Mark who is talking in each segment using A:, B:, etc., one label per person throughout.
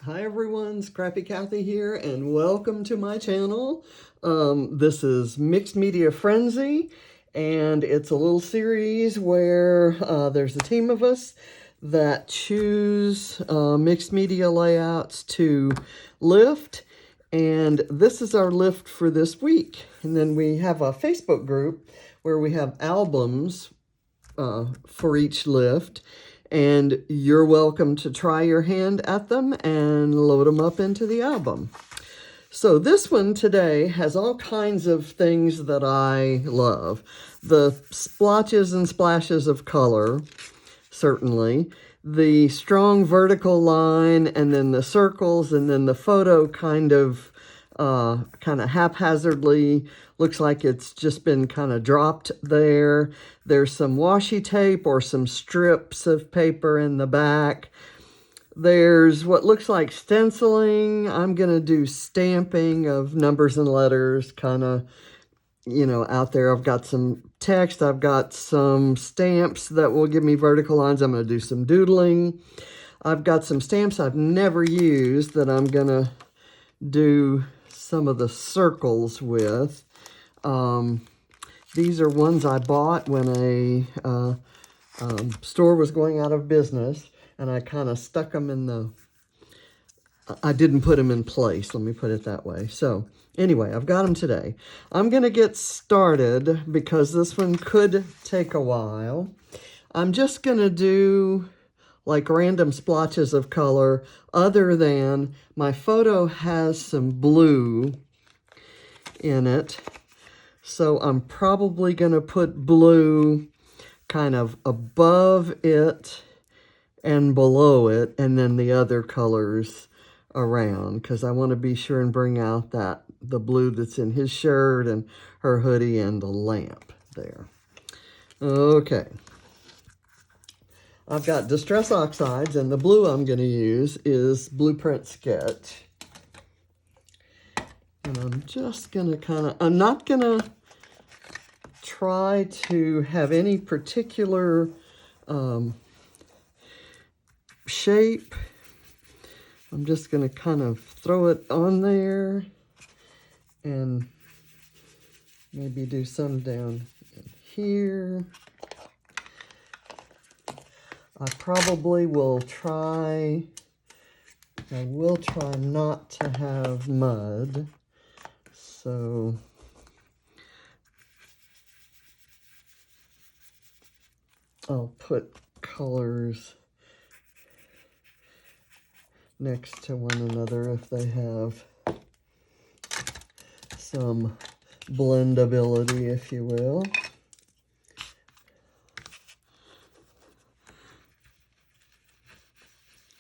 A: Hi everyone, Scrappy Kathy here, and welcome to my channel. This is Mixed Media Frenzy, and it's a little series where there's a team of us that choose mixed media layouts to lift, and this is our lift for this week. And then we have a Facebook group where we have albums for each lift, and you're welcome to try your hand at them and load them up into the album. So this one today has all kinds of things that I love. The splotches and splashes of color, certainly. The strong vertical line, and then the circles, and then the photo kind of haphazardly looks like it's just been kind of dropped there. There's some washi tape or some strips of paper in the back. There's what looks like stenciling. I'm going to do stamping of numbers and letters, kind of, out there. I've got some text. I've got some stamps that will give me vertical lines. I'm going to do some doodling. I've got some stamps I've never used that I'm going to do some of the circles with. These are ones I bought when a store was going out of business, and I kind of stuck them in the... I didn't put them in place, let me put it that way. So anyway, I've got them today. I'm going to get started because this one could take a while. I'm just going to do like random splotches of color, other than my photo has some blue in it. So I'm probably going to put blue kind of above it and below it, and then the other colors around, because I want to be sure and bring out the blue that's in his shirt and her hoodie and the lamp there. Okay. I've got Distress Oxides, and the blue I'm going to use is Blueprint Sketch. And I'm just going to I'm not going to try to have any particular shape. I'm just going to kind of throw it on there and maybe do some down here. I will try not to have mud. So I'll put colors next to one another if they have some blendability, if you will.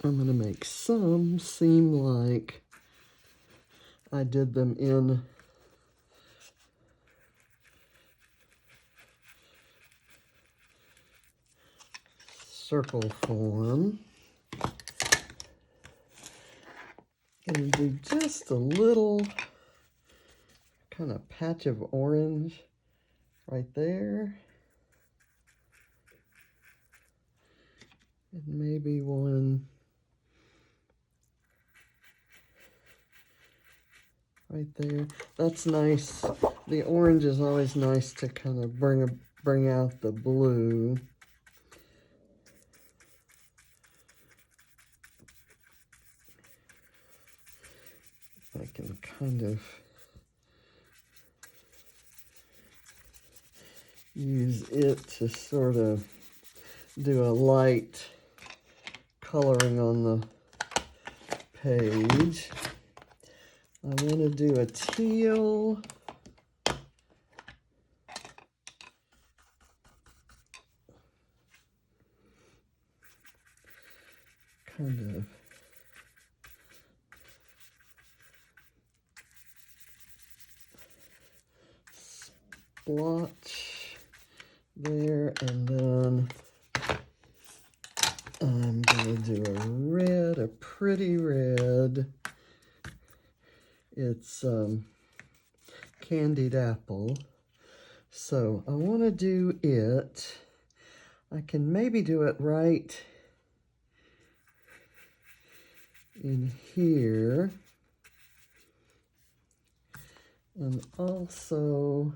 A: I'm going to make some seem like I did them in circle form. And do just a little kind of patch of orange right there. And maybe one right there. That's nice. The orange is always nice to kind of bring out the blue. I can kind of use it to sort of do a light coloring on the page. I'm going to do a teal. Kind of splotch there, and then I'm going to do a red, a pretty red. It's candied apple. So I want to do it. I can maybe do it right in here. And also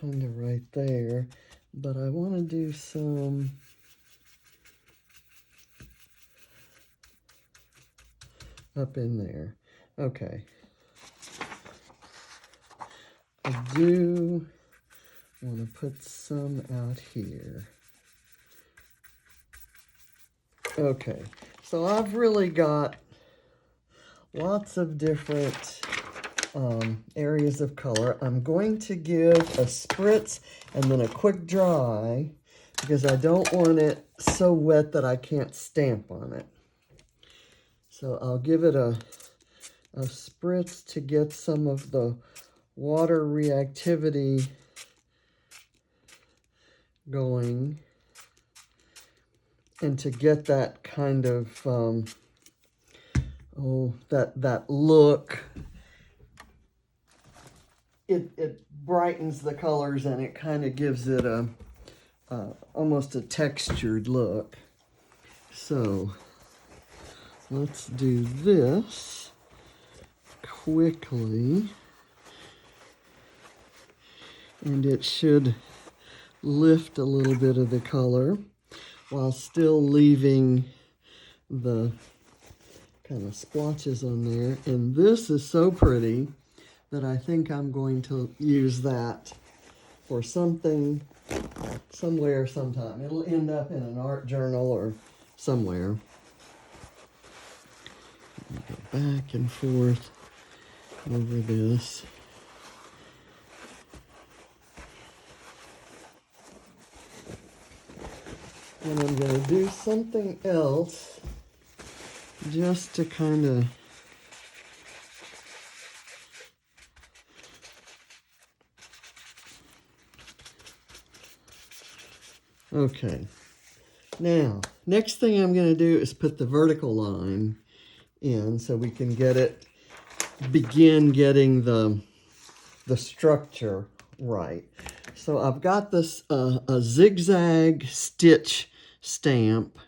A: kind of right there, but I want to do some up in there. Okay. I do want to put some out here. Okay, so I've really got lots of different areas of color. I'm going to give a spritz and then a quick dry because I don't want it so wet that I can't stamp on it. So I'll give it a spritz to get some of the water reactivity going and to get that kind of that look. It brightens the colors and it kind of gives it a almost a textured look. So let's do this quickly, and it should lift a little bit of the color while still leaving the kind of splotches on there. And this is so pretty that I think I'm going to use that for something, somewhere, sometime. It'll end up in an art journal or somewhere. Go back and forth over this. And I'm going to do something else just to kind of okay. Now, next thing I'm going to do is put the vertical line in so we can get it, begin getting the structure right. So I've got this a zigzag stitch stamp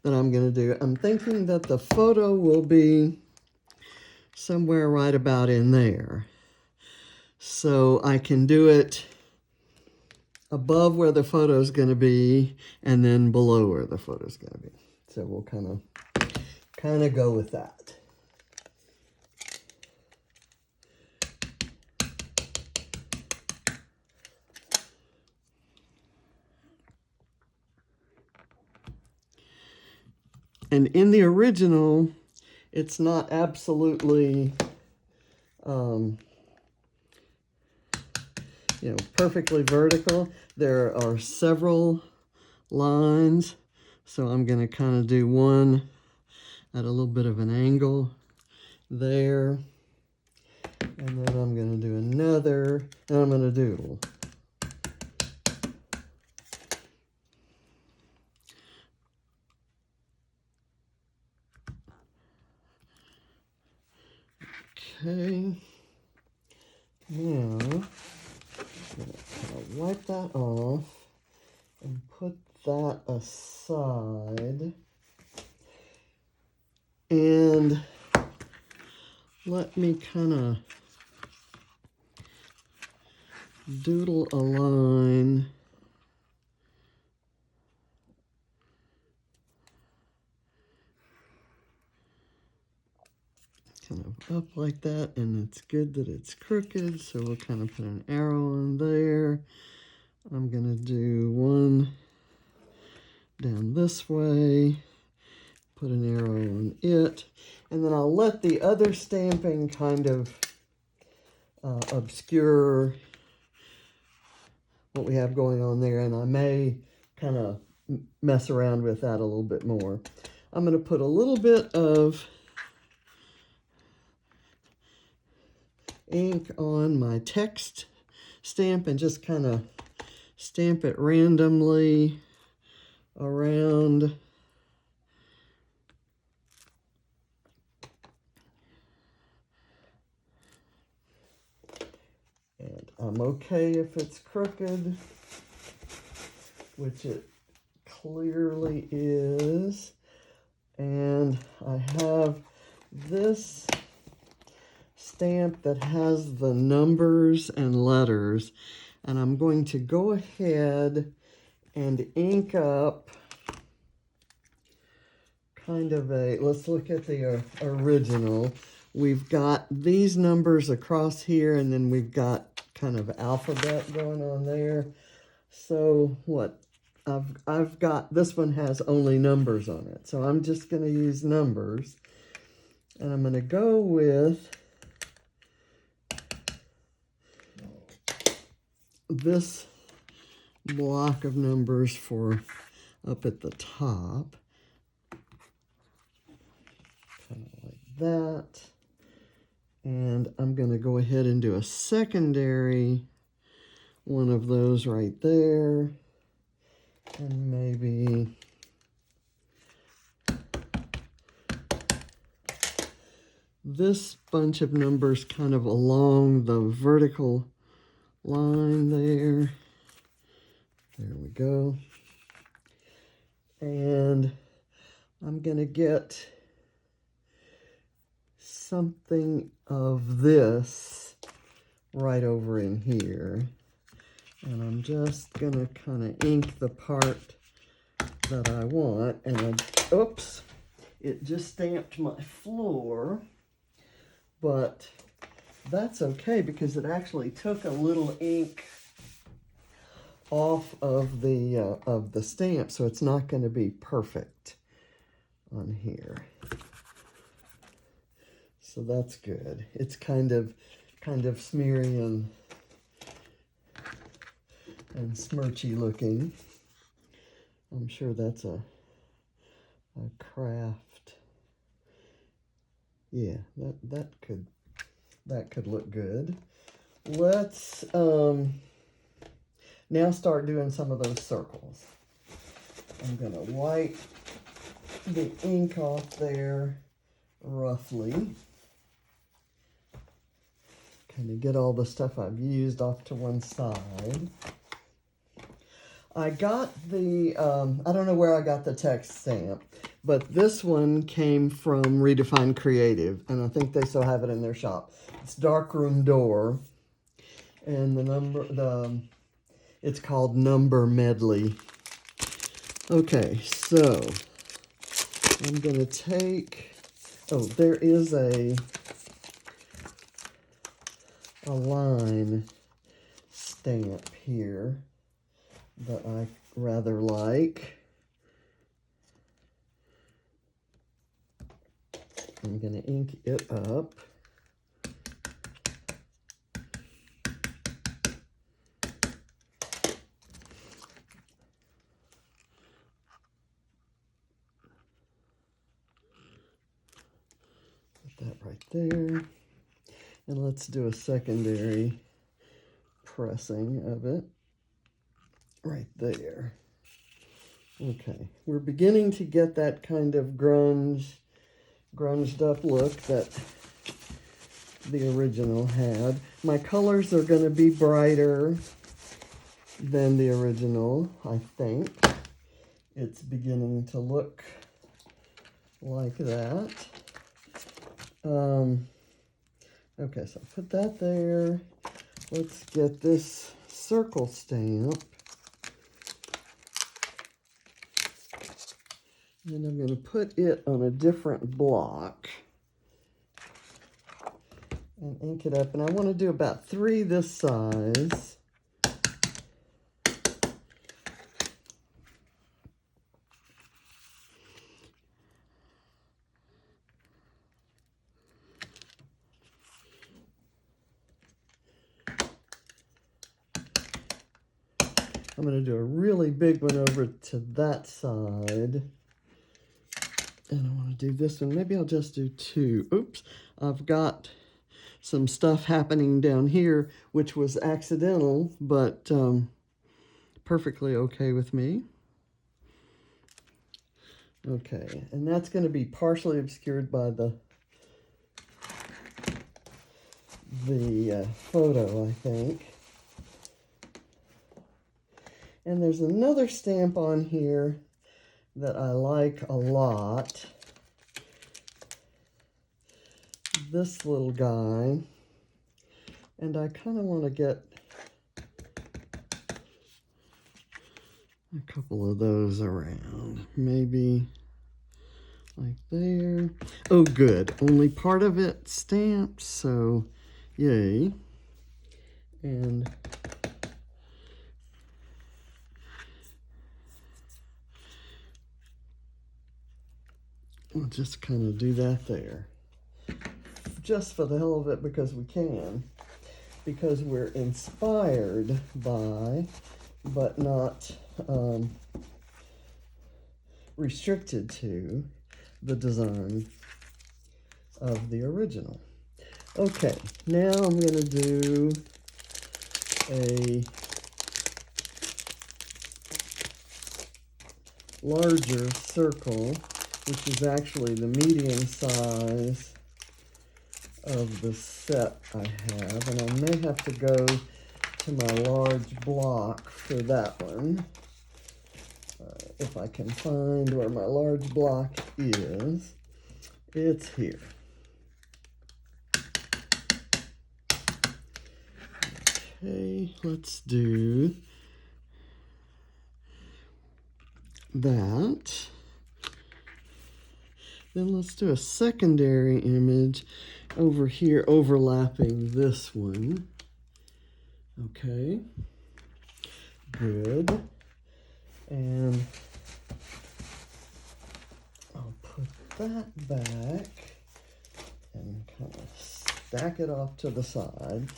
A: that I'm going to do. I'm thinking that the photo will be somewhere right about in there. So I can do it above where the photo is going to be and then below where the photo is going to be. So we'll kind of go with that. And in the original, it's not absolutely, perfectly vertical. There are several lines, so I'm going to kind of do one at a little bit of an angle there, and then I'm going to do another, and I'm going to doodle. Okay, now I'm going to wipe that off and put that aside. And let me kind of doodle a line kind of up like that, and it's good that it's crooked, so we'll kind of put an arrow on there. I'm gonna do one down this way, put an arrow on it, and then I'll let the other stamping kind of obscure what we have going on there, and I may kind of mess around with that a little bit more. I'm going to put a little bit of ink on my text stamp and just kind of stamp it randomly around. And I'm okay if it's crooked. which it clearly is. And I have this stamp that has the numbers and letters, and I'm going to go ahead and ink up kind of a, let's look at the original. We've got these numbers across here, and then we've got kind of alphabet going on there. So what I've got, this one has only numbers on it, so I'm just going to use numbers, and I'm going to go with this block of numbers for up at the top, kind of like that. And I'm going to go ahead and do a secondary one of those right there, and maybe this bunch of numbers kind of along the vertical line there. There we go. And I'm going to get something of this right over in here. And I'm just going to kind of ink the part that I want. And oops, it just stamped my floor. But that's okay, because it actually took a little ink off of the stamp, so it's not going to be perfect on here. So that's good. It's kind of smeary and smirchy looking. I'm sure that's a craft. Yeah, that could look good. Let's now start doing some of those circles. I'm gonna wipe the ink off there roughly. Kind of get all the stuff I've used off to one side. I got the, I don't know where I got the text stamp, but this one came from Redefine Creative, and I think they still have it in their shop. It's Darkroom Door, and it's called Number Medley. Okay, so I'm gonna take, oh, there is a line stamp here that I rather like. I'm going to ink it up. Put that right there. And let's do a secondary pressing of it right there. Okay, we're beginning to get that kind of grunged up look that the original had. My colors are going to be brighter than the original, I think. It's beginning to look like that. Okay, so I'll put that there. Let's get this circle stamp. And I'm going to put it on a different block and ink it up. And I want to do about 3 this size. I'm going to do a really big one over to that side. And I want to do this one. Maybe I'll just do 2. Oops. I've got some stuff happening down here, which was accidental, but perfectly okay with me. Okay, and that's going to be partially obscured by the photo, I think. And there's another stamp on here that I like a lot. This little guy. And I kind of want to get a couple of those around. Maybe like there. Oh, good. Only part of it stamped, so yay. And we'll just kind of do that there. Just for the hell of it, because we can. Because we're inspired by, but not restricted to, the design of the original. Okay, now I'm going to do a larger circle, which is actually the medium size of the set I have, and I may have to go to my large block for that one. If I can find where my large block is, it's here. Okay, let's do that. Then let's do a secondary image over here overlapping this one. Okay, good. And I'll put that back and kind of stack it off to the side.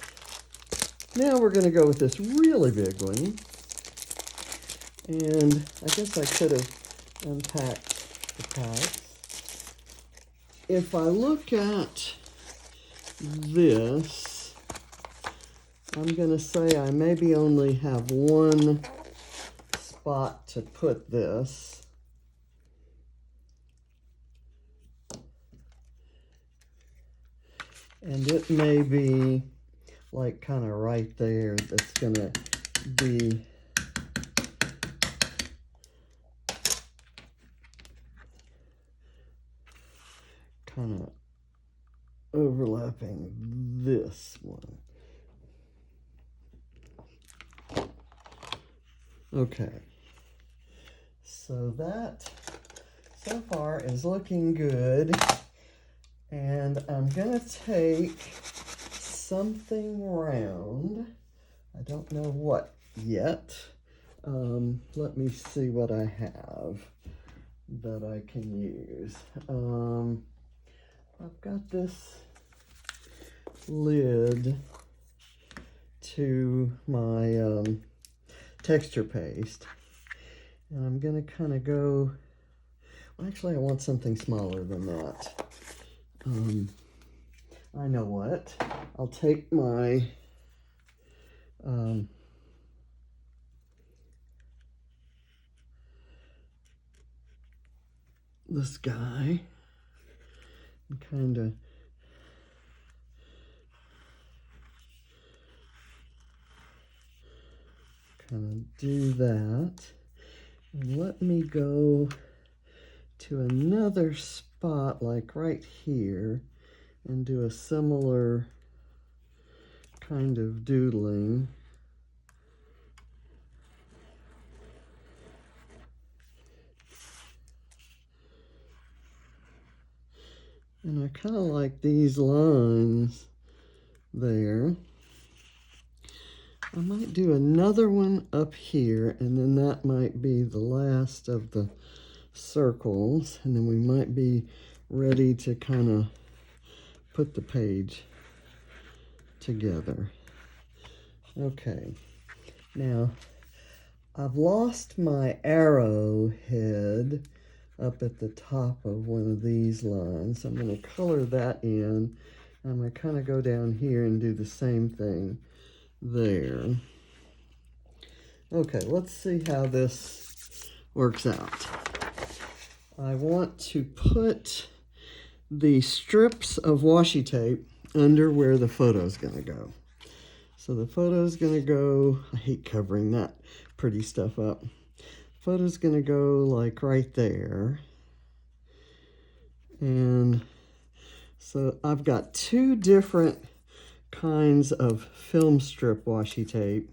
A: Now we're going to go with this really big one. And I guess I could have unpacked the packs. If I look at this, I'm going to say I maybe only have one spot to put this. And it may be like kind of right there. That's going to be kind of overlapping this one. Okay, so that so far is looking good, and I'm gonna take something round. I don't know what yet. Let me see what I have that I can use. I've got this lid to my texture paste, and I'm gonna kind of go, well, actually I want something smaller than that. I know what, I'll take my this guy and kind of do that, and let me go to another spot like right here and do a similar kind of doodling. And I kind of like these lines there. I might do another one up here, and then that might be the last of the circles, and then we might be ready to kind of put the page together. Okay, now I've lost my arrow head up at the top of one of these lines. I'm going to color that in. I'm going to kind of go down here and do the same thing there. Okay, let's see how this works out. I want to put the strips of washi tape under where the photo is going to go. So the photo is going to go, I hate covering that pretty stuff up. Photo's gonna go like right there. And so I've got two different kinds of film strip washi tape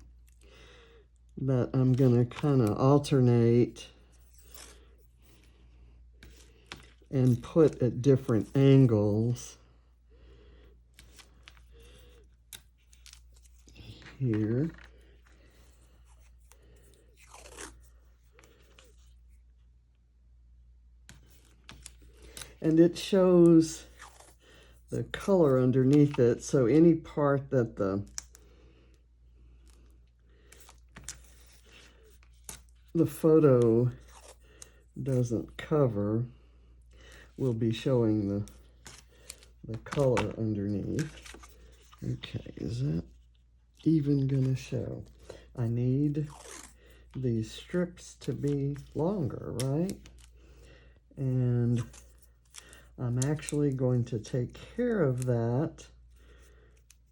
A: that I'm gonna kind of alternate and put at different angles here. And it shows the color underneath it, so any part that the photo doesn't cover will be showing the color underneath. Okay, is that even gonna show? I need these strips to be longer, right? And I'm actually going to take care of that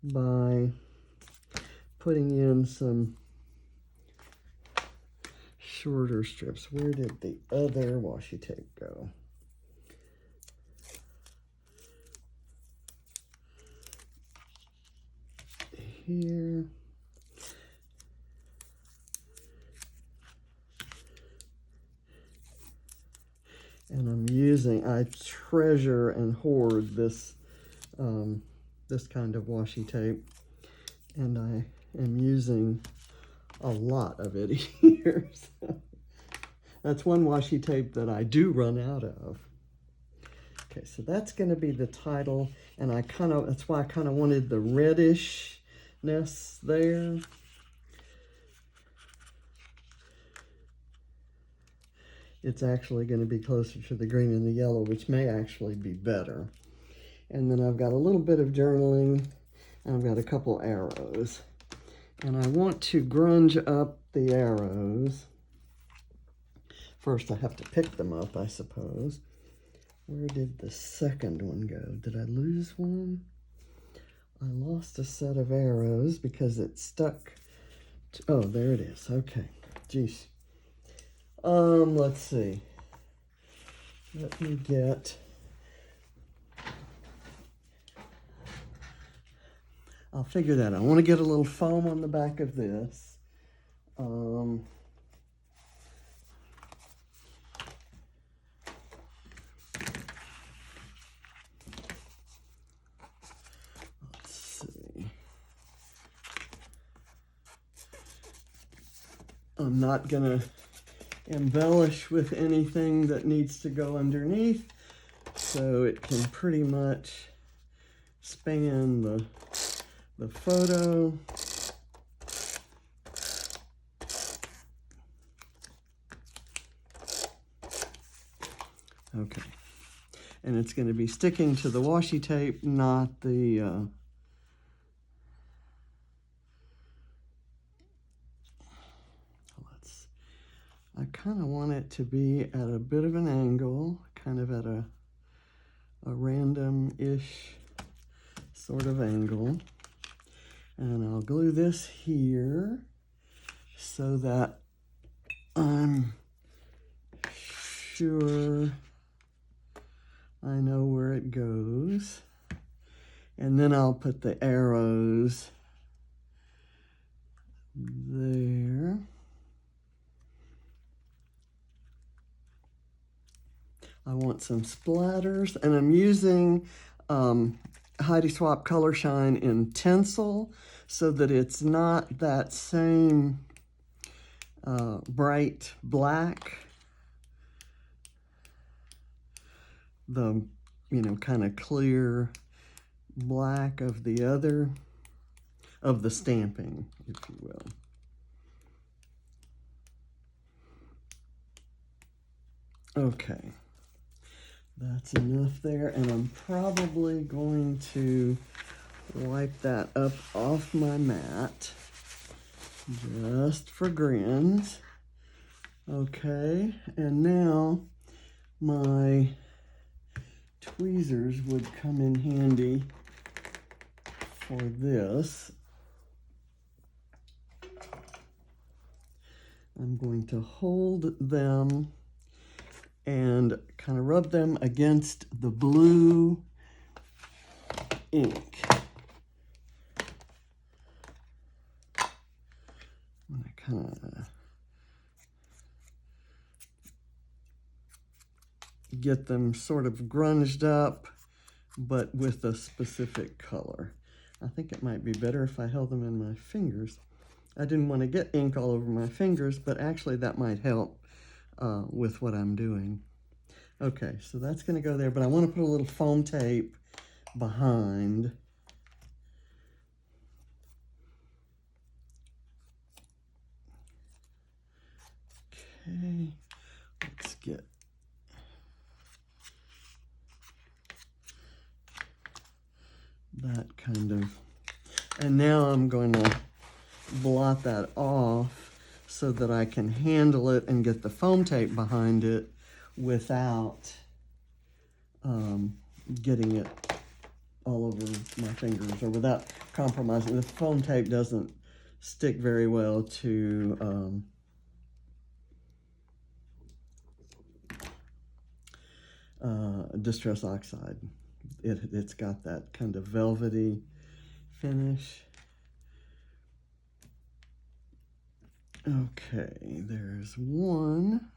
A: by putting in some shorter strips. Where did the other washi tape go? Here. And I'm using, I treasure and hoard this this kind of washi tape, and I am using a lot of it here. So that's one washi tape that I do run out of. Okay, so that's going to be the title, and that's why I kind of wanted the reddishness there. It's actually going to be closer to the green and the yellow, which may actually be better. And then I've got a little bit of journaling, and I've got a couple arrows. And I want to grunge up the arrows. First, I have to pick them up, I suppose. Where did the second one go? Did I lose one? I lost a set of arrows because it stuck. Oh, there it is. Okay. Geez. Let's see. Let me get... I'll figure that out. I want to get a little foam on the back of this. Let's see. I'm not going to embellish with anything that needs to go underneath, so it can pretty much span the photo. Okay, and it's going to be sticking to the washi tape, not the I kind of want it to be at a bit of an angle, kind of at a random-ish sort of angle. And I'll glue this here so that I'm sure I know where it goes. And then I'll put the arrows there. I want some splatters, and I'm using Heidi Swapp Color Shine in Tinsel so that it's not that same bright black, the, you know, kind of clear black of the other, of the stamping, if you will. Okay. That's enough there, and I'm probably going to wipe that up off my mat just for grins. Okay, and now my tweezers would come in handy for this. I'm going to hold them and kind of rub them against the blue ink. I kind of get them sort of grunged up, but with a specific color. I think it might be better if I held them in my fingers. I didn't want to get ink all over my fingers, but actually that might help with what I'm doing. Okay, so that's going to go there, but I want to put a little foam tape behind. Okay, let's get that kind of, and now I'm going to blot that off so that I can handle it and get the foam tape behind it without getting it all over my fingers, or without compromising. The foam tape doesn't stick very well to Distress Oxide. It's got that kind of velvety finish. Okay, there's one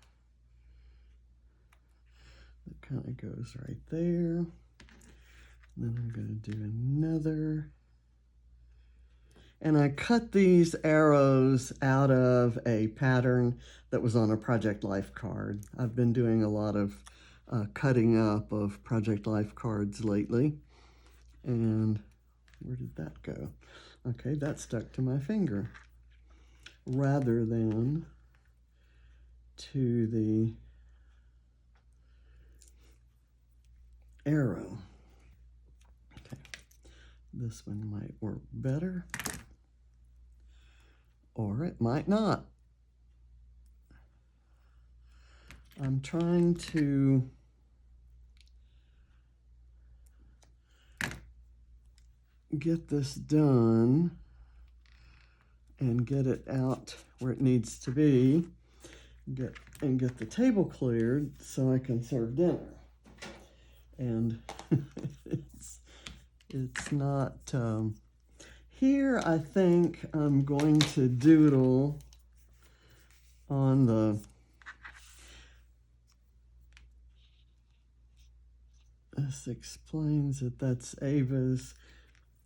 A: that kind of goes right there. Then I'm going to do another. And I cut these arrows out of a pattern that was on a Project Life card. I've been doing a lot of cutting up of Project Life cards lately. And where did that go? Okay, that stuck to my finger rather than to the arrow. Okay, this one might work better, or it might not. I'm trying to get this done and get it out where it needs to be, get the table cleared so I can serve dinner. And it's not here. I think I'm going to doodle on the this explains it. That's Ava's.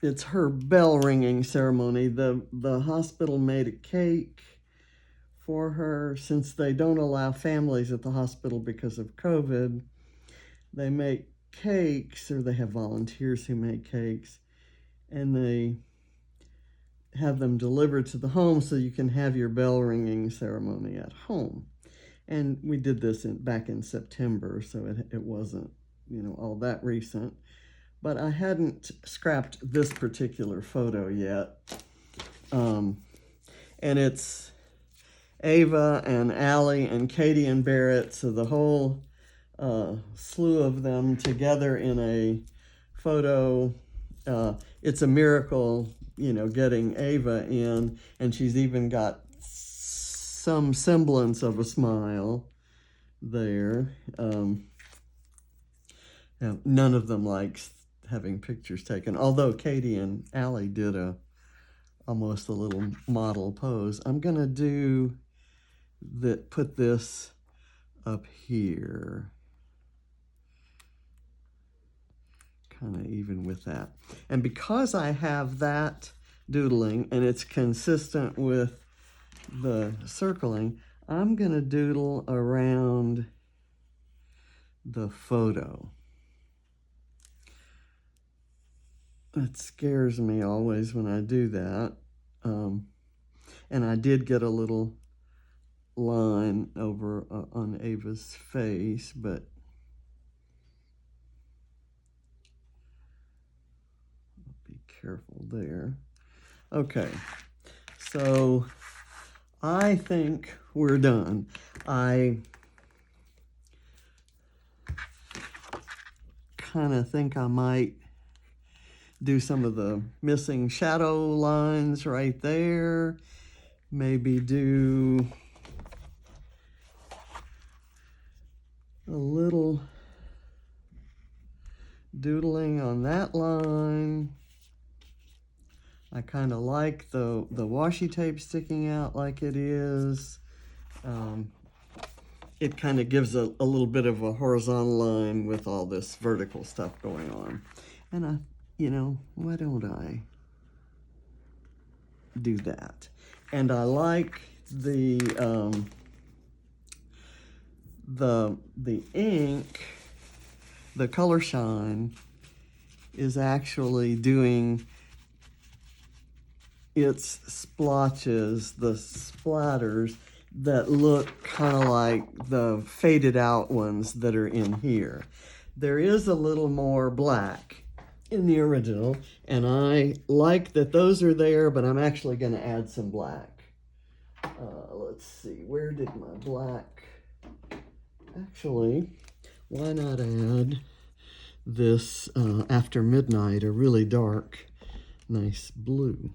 A: It's her bell ringing ceremony. The hospital made a cake for her. Since they don't allow families at the hospital because of COVID, they make cakes, or they have volunteers who make cakes, and they have them delivered to the home so you can have your bell ringing ceremony at home. And we did this back in September, so it wasn't, all that recent. But I hadn't scrapped this particular photo yet. And it's Ava and Allie and Katie and Barrett, so the whole slew of them together in a photo. It's a miracle, getting Ava in, and she's even got some semblance of a smile there. None of them likes having pictures taken, although Katie and Allie did almost a little model pose. I'm gonna put this up here, kind of even with that. And because I have that doodling and it's consistent with the circling, I'm gonna doodle around the photo. It scares me always when I do that. And I did get a little line over on Ava's face, but be careful there. Okay, so I think we're done. I kind of think I might do some of the missing shadow lines right there. Maybe do a little doodling on that line. I kind of like the washi tape sticking out like it is. It kind of gives a little bit of a horizontal line with all this vertical stuff going on. And you know, why don't I do that? And I like the ink, the color shine is actually doing its splotches, the splatters that look kind of like the faded out ones that are in here. There is a little more black in the original, and I like that those are there, but I'm actually going to add some black. Let's see, where did my black? Actually, why not add this After Midnight, a really dark, nice blue.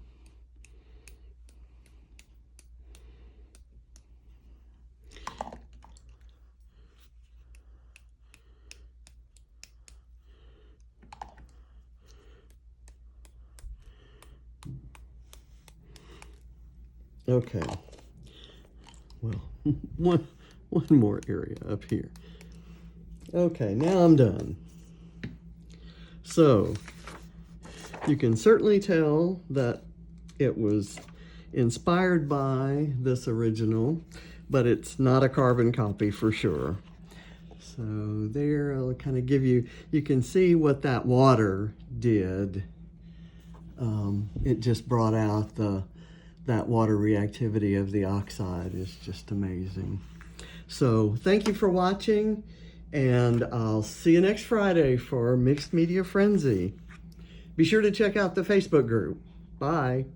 A: Okay, well, one more area up here. Okay, now I'm done. So, you can certainly tell that it was inspired by this original, but it's not a carbon copy for sure. So there, I'll kind of give you, you can see what that water did. It just brought out that water reactivity of the oxide is just amazing. So thank you for watching, and I'll see you next Friday for Mixed Media Frenzy. Be sure to check out the Facebook group. Bye.